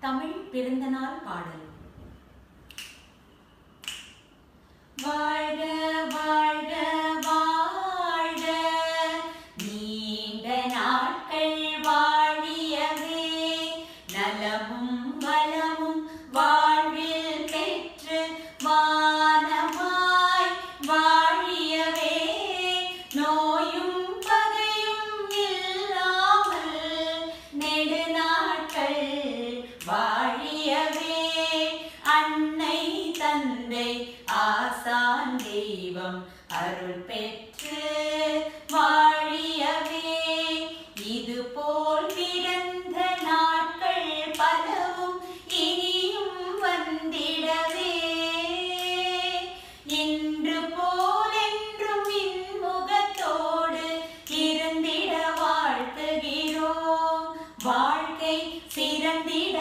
தமிழ் பிறந்தநாள் பாடல். வாழ்க வாழ்க வாழ்க, நீண்ட நாட்கள் வாழியவே, நலமும் வளமும் வாழ்வில் பெற்று வானமாய் வாழியவே, நோயும் பகையும் இல்லாமல் நெடுநாட்கள் வாழியவே, அன்னை தந்தை ஆசான் தெய்வம் அருள் பெற்று வாழியவே, இதுபோல் பிறந்த நாட்கள் பலவும் இனியும் வந்திடவே, இன்று போல் என்றும் இன்முகத்தோடு இருந்திட வாழ்த்துகிறோம், வாழ்க்கை சிறந்திட